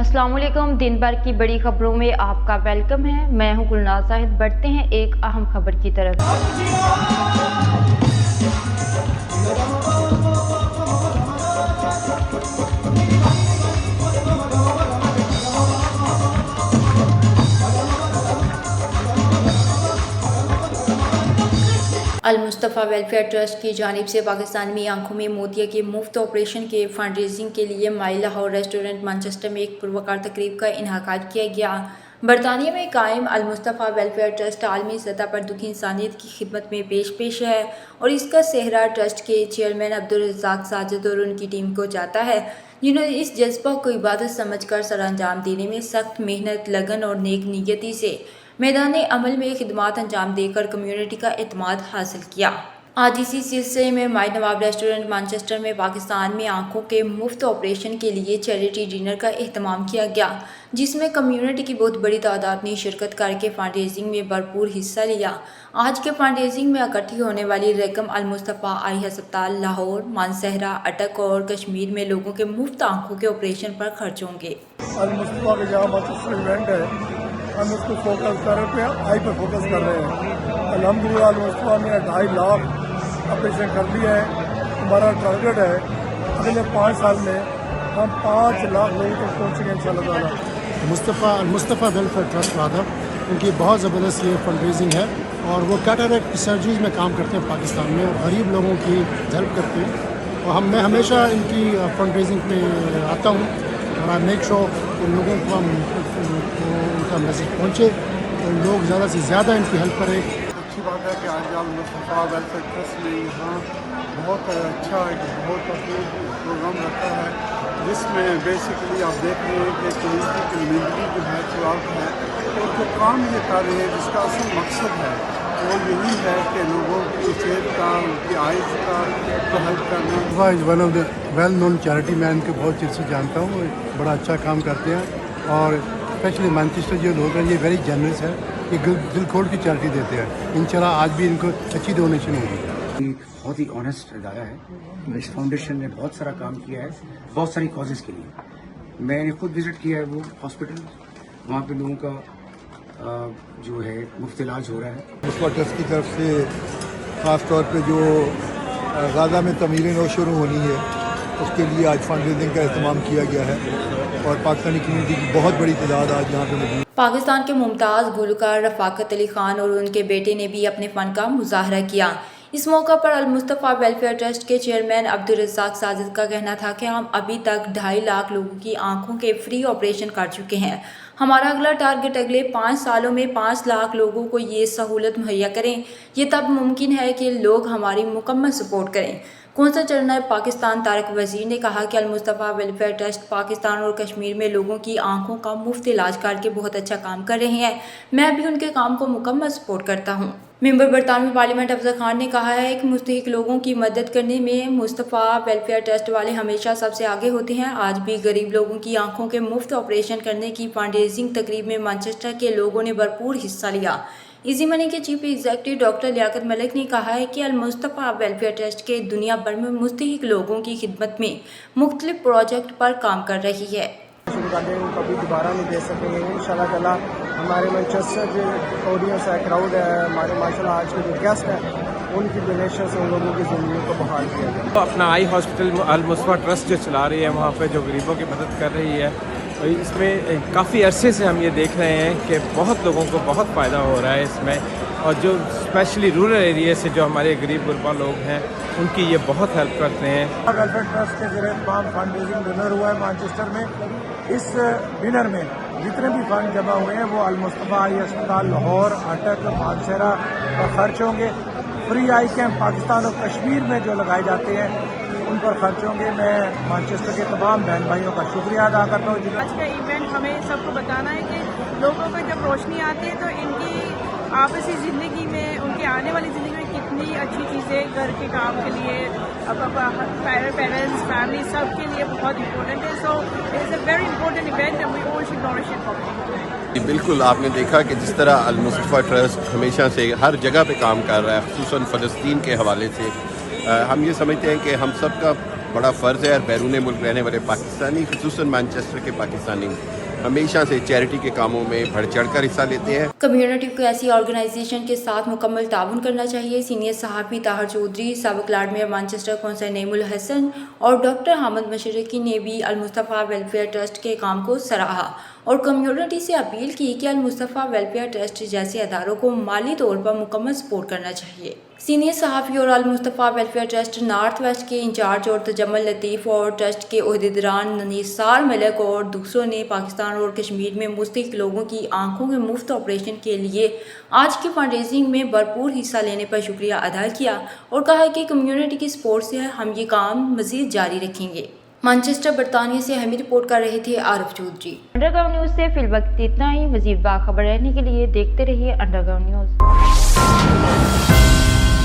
अस्सलाम वालेकुम। दिन भर की बड़ी खबरों में आपका वेलकम है। मैं हूं गुलनाज साहिद। बढ़ते हैं एक अहम खबर की तरफ। अल-मुस्तफ़ा वेलफेयर ट्रस्ट की जानिब से पाकिस्तान में आंखों में मोतिया के मुफ्त ऑपरेशन के फंड रेजिंग के लिए माई लाहौर रेस्टोरेंट मैनचेस्टर में एक पुरवकार तकरीब का इन्हाकाद किया गया। बरतानिया में कायम अल-मुस्तफ़ा वेलफेयर ट्रस्ट आलमी सतह पर दुखी इंसानियत की खिदमत में पेश है और इसका सेहरा ट्रस्ट के चेयरमैन अब्दुल रज़ाक साजिद और उनकी टीम को जाता है, जिन्होंने इस जज्बा को इबादत समझकर सर अंजाम देने में सख्त मेहनत, लगन और नेक नीयती से मैदान अमल में खिदमात अंजाम देकर कम्युनिटी का एतमाद हासिल किया। आज इसी सिलसिले में माई नवाब रेस्टोरेंट मैनचेस्टर में पाकिस्तान में आंखों के मुफ्त ऑपरेशन के लिए चैरिटी डिनर का एहतमाम किया गया, जिसमें कम्युनिटी की बहुत बड़ी तादाद ने शिरकत करके फंड रेजिंग में भरपूर हिस्सा लिया। आज के फंड रेजिंग में इकट्ठी होने वाली रकम अल-मुस्तफ़ा आई अस्पताल लाहौर, मानसहरा, अटक और कश्मीर में लोगों के मुफ्त आंखों के ऑपरेशन पर खर्च होंगे। अल-मुस्तफ़ा का जहाँ मैनचेस्टर इवेंट है, हम उसको फोकस कर रहे हैं, आई पर फोकस कर रहे हैं। अल्हम्दुलिल्लाह अल-मुस्तफ़ा ने 2.5 लाख ऑपरेशन कर लिया है। हमारा टारगेट है अगले 5 साल में हम 5 लाख लोगों तक पहुँचेंगे इंशाअल्लाह ताला। मुस्तफ़ा वेलफेयर ट्रस्ट वादा, उनकी बहुत ज़बरदस्त ये फंड रेजिंग है और वो कैटरेक्ट सर्जरीज में काम करते हैं पाकिस्तान में और गरीब लोगों की हेल्प करते हैं। और मैं हमेशा इनकी फंड रेजिंग पे आता हूँ और आई मेक श्योर उन लोगों को उनका मैसेज पहुँचे और लोग ज़्यादा से ज़्यादा इनकी हेल्प करें। अच्छी बात है कि आज अल-मुस्तफ़ा वेलफेयर ट्रस्ट ने यहाँ बहुत अच्छा एक बहुत प्रोग्राम रखा है, जिसमें बेसिकली आप देख रहे हैं कि कम्युनिटी की ज़िंदगी जो है थ्रूआउट है और जो काम ये कर रहे हैं जिसका असल मकसद है वो यही है कि लोगों की सेहत का, उनकी आइज़ का तो हेल्प करना। Is one of the well known charity, मैं इनको बहुत चिर से जानता हूँ, बड़ा अच्छा काम करते हैं और स्पेशली मैनचेस्टर जो लोग हैं ये वेरी जनरस है, ये दिल खोल की चैरिटी देते हैं। इंशाल्लाह आज भी इनको अच्छी डोनेशन होगी। बहुत ही ऑनेस्ट इदारा है। इस फाउंडेशन ने बहुत सारा काम किया है बहुत सारी कॉजेज़ के लिए। मैंने खुद विज़िट किया है वो हॉस्पिटल, वहाँ पे लोगों का जो है मुफ्त इलाज हो रहा है। मुस्तफ़ा ट्रस्ट की तरफ से ख़ास तौर पे जो गाज़ा में तमीरें नौ शुरू होनी है उसके लिए आज फंड रेजिंग का इस्तेमाल किया गया है और पाकिस्तानी कम्युनिटी की बहुत बड़ी तादाद आज यहाँ पे मौजूद। पाकिस्तान के मुमताज़ गुलकार रफ़ाकत अली खान और उनके बेटे ने भी अपने फ़न का मुजाहरा किया। इस मौका पर अल-मुस्तफ़ा वेलफेयर ट्रस्ट के चेयरमैन अब्दुल रज़ाक साजिद का कहना था कि हम अभी तक 2.5 लाख लोगों की आंखों के फ्री ऑपरेशन कर चुके हैं। हमारा अगला टारगेट अगले 5 सालों में 5 लाख लोगों को ये सहूलत मुहैया करें। ये तब मुमकिन है कि लोग हमारी मुकम्मल सपोर्ट करें। कौंसल जनरल पाकिस्तान तारिक वज़ीर ने कहा कि अल-मुस्तफ़ा वेलफेयर ट्रस्ट पाकिस्तान और कश्मीर में लोगों की आंखों का मुफ्त इलाज करके बहुत अच्छा काम कर रहे हैं। मैं भी उनके काम को मुकम्मल सपोर्ट करता हूँ। मेंबर बरतानवी पार्लियामेंट अफजल खान ने कहा है कि मुस्तहिक लोगों की मदद करने में मुस्तफ़ा वेलफेयर ट्रस्ट वाले हमेशा सबसे आगे होते हैं। आज भी गरीब लोगों की आंखों के मुफ्त ऑपरेशन करने की फंड रेजिंग तकरीब में मैनचेस्टर के लोगों ने भरपूर हिस्सा लिया। इजी मनी के chief executive doctor Liaqat Malik ने कहा है कि अल-मुस्तफ़ा वेलफेयर ट्रस्ट के दुनिया भर में मुस्तहिक लोगों की खिदमत में मुख्तलिफ प्रोजेक्ट पर काम कर रही है। कभी दोबारा नहीं दे सकेंगे इंशाल्लाह ताला। हमारे मैनचेस्टर जो ऑडियंस है, क्राउड है, हमारे माशाल्लाह आज के जो गेस्ट हैं उनकी डोनेशन से उन लोगों की ज़िंदगी को बहाल किया गया। तो अपना आई हॉस्पिटल अल-मुस्तफ़ा ट्रस्ट जो चला रही है वहाँ पे जो गरीबों की मदद कर रही है, और इसमें काफ़ी अरसे से हम ये देख रहे हैं कि बहुत लोगों को बहुत फ़ायदा हो रहा है इसमें, और जो स्पेशली रूरल एरिया से जो हमारे गरीब गुरबा लोग हैं उनकी ये बहुत हेल्प करते हैं। वेलफेयर ट्रस्ट के ज़रिए तमाम फंड रेजिंग डिनर हुआ है मैनचेस्टर में। इस डिनर में जितने भी फंड जमा हुए हैं वो अल-मुस्तफ़ा आई अस्पताल लाहौर, अटक, मानसहरा पर खर्च होंगे। फ्री आई कैंप पाकिस्तान और कश्मीर में जो लगाए जाते हैं उन पर खर्च होंगे। मैं मैनचेस्टर के तमाम बहन भाइयों का शुक्रिया अदा करता हूँ। आज का इवेंट हमें सबको बताना है कि लोगों को जब रोशनी आती है तो इनकी आपसी ज़िंदगी में, उनकी आने वाली ज़िंदगी में कितनी अच्छी चीज़ें घर के काम के लिए, पेरेंट्स, फैमिली, सब के लिए बहुत इम्पोर्टेंट है। So it's a very important event and we all should nourish it for. बिल्कुल, आपने देखा कि जिस तरह अल-मुस्तफ़ा ट्रस्ट हमेशा से हर जगह पे काम कर रहा है, ख़ुसूसन फ़लस्तीन के हवाले से हम ये समझते हैं कि हम सब का बड़ा फ़र्ज़ है और बैरून मुल्क रहने वाले पाकिस्तानी, ख़ुसूसन मैनचेस्टर के पाकिस्तानी, हमेशा से चैरिटी के कामों में बढ़ चढ़ कर हिस्सा लेते हैं। कम्युनिटी को ऐसी ऑर्गेनाइजेशन के साथ मुकम्मल ताउन करना चाहिए। सीनियर सहाफ़ी ताहिर चौधरी, साबिक़ lord mayor Manchester council Naeemul Hasan और डॉक्टर हामिद मशरकी ने भी अल मुस्तफ़ा वेलफेयर ट्रस्ट के काम को सराहा और कम्युनिटी से अपील की कि अल मुस्तफ़ा वेलफेयर ट्रस्ट जैसे अदारों को माली तौर पर मुकम्मल सपोर्ट करना चाहिए। सीनियर सहाफ़ी और Al Mustafa welfare trust north west के इंचार्ज और तजम्मुल लतीफ़ और ट्रस्ट के ओहदेदारान निसार मलिक और दूसरों ने पाकिस्तान और कश्मीर में मुस्तहिक लोगों की आंखों के मुफ्त ऑपरेशन के लिए आज की फंड रेजिंग में भरपूर हिस्सा लेने पर शुक्रिया अदा किया और कहा कि कम्युनिटी की सपोर्ट से हम ये काम मज़ीद जारी रखेंगे। मैनचेस्टर बरतानिया से हमें रिपोर्ट कर रहे थे आरिफ चौधरी। अंडरग्राउंड न्यूज़ से फिलवक्त इतना ही। मज़ीद बाखबर रहने के लिए देखते रहिए अंडरग्राउंड न्यूज़।